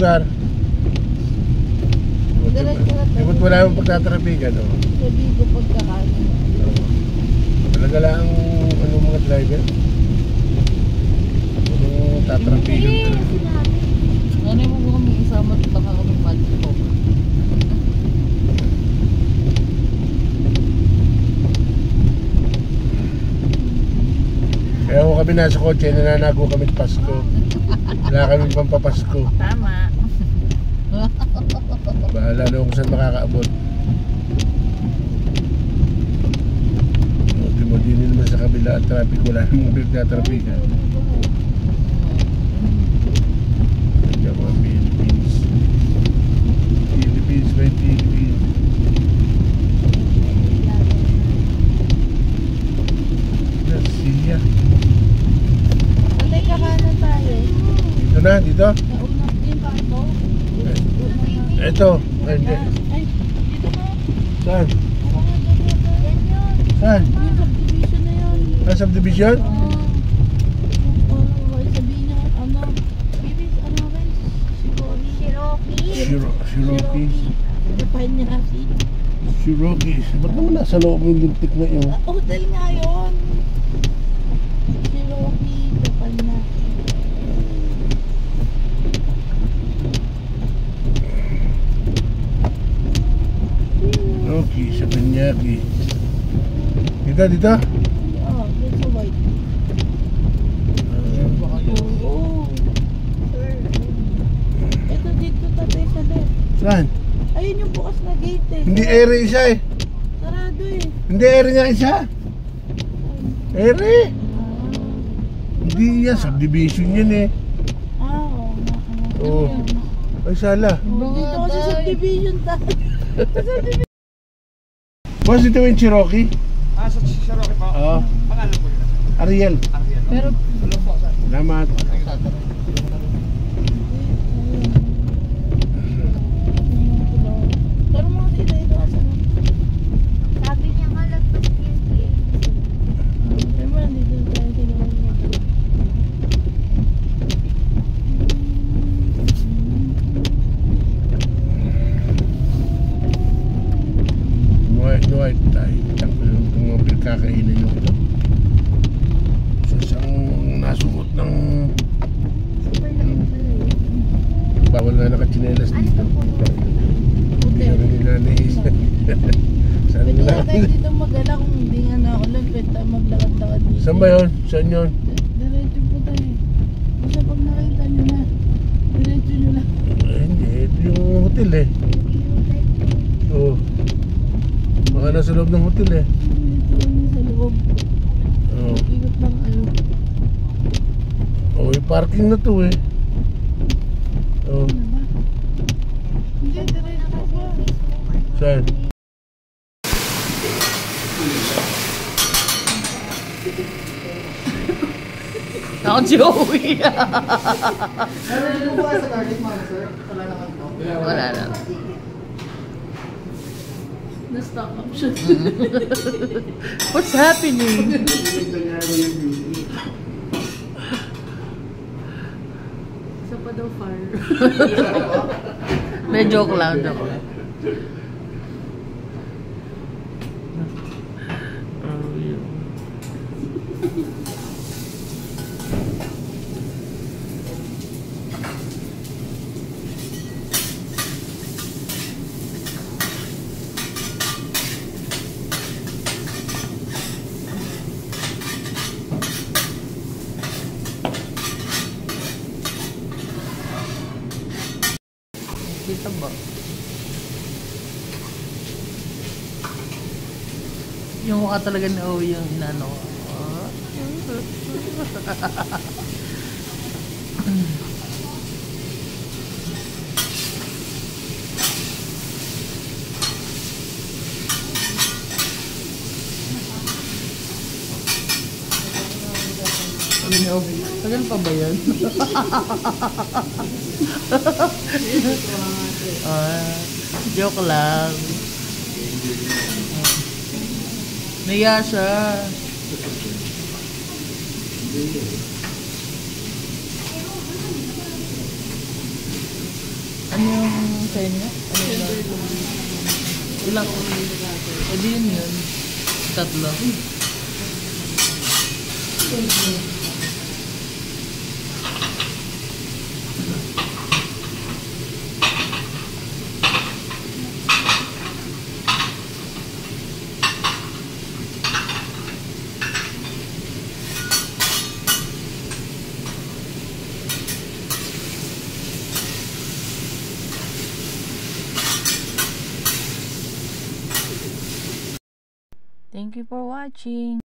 lugar. Dapat wala yung pagtatrapikan, no? Sabi ko pagkakain. Talaga lang ano mga driver. Tatrapikan. Ano mo kami isama at baka kami malito. Kaya kung kami nasa kotse, nananago kami sa Pasko. Wala kami pampapasko. Tama. Bahala na kung saan makakaabot. Di mo din naman sa kabila at traffic. Wala namang nagtatrapikan. Nandiyan mga Philippines. Philippines by Philippines. Garcia. Patay ka kanan tayo. Dito na, dito. Nauna din pa ito. Ito. Ay, hindi. Ay, dito na. Saan? Yan yun. Saan? Yung subdivision na yun. Ah, subdivision? Sabihin niya, ano, bibis, ano rin? Cherokee. Depan niya si. Cherokee. Ba't naman nasa loob yung lintik na yun? Hotel nga yun. Cherokee, depan niya. Okay, sa Kanyaki. Dito, dito? Oo, dito sa white. Oo. Ito dito tatay sa left. Saan? Ayun yung bukas na gate eh. Hindi ere isa eh. Sarado eh. Hindi ere nga isa. Ere. Hindi yan, subdivision yan eh. Oo. Oo. Ay, sala. Dito kasi subdivision tayo. Boss, dito yung Cherokee? Ah, sa Cherokee po? Oo. Pangalan po nila? Ariel. Ariel. Pero, Salamat. pero mga dito ito asa na. Sabi niya nga lagpas yun. Pero mga dito tayo tinawag niya. White tayo. Itong mga pinagkakainan nyo ito. Sa isang nasuot ng bawal na nakachinelas dito. Hindi na rin nila naisip. Saan Pwede nila? nga tayo dito mag-ala kung hindi nga naulan. Pwede tayo maglakad-lakad dito. Saan ba yun? Saan yun? Diretso po tayo. Basta pag nakita nyo na, diretso nyo lang. Hindi, ito yung hotel eh. Oo. Baka nasa loob ng hotel eh. Diretso lang yun sa loob. Oo. Ikot lang kayo. Oh, yung parking na to eh. Oh, Ano ba? Hindi, diretso ba? saan? Ako Joey. Wala na. Na-stock up siya. What's happening? Isa pa daw fire. May joke lang. Joke lang. Kita ba? Yung mukha talaga ni Owie yung inano ko. Sabi ni Owie, tagal pa ba yan? Joke lang. Naya siya. Ano yung sa inyo? Ano yung ilang? E di yun. Tatlo. Thank you for watching.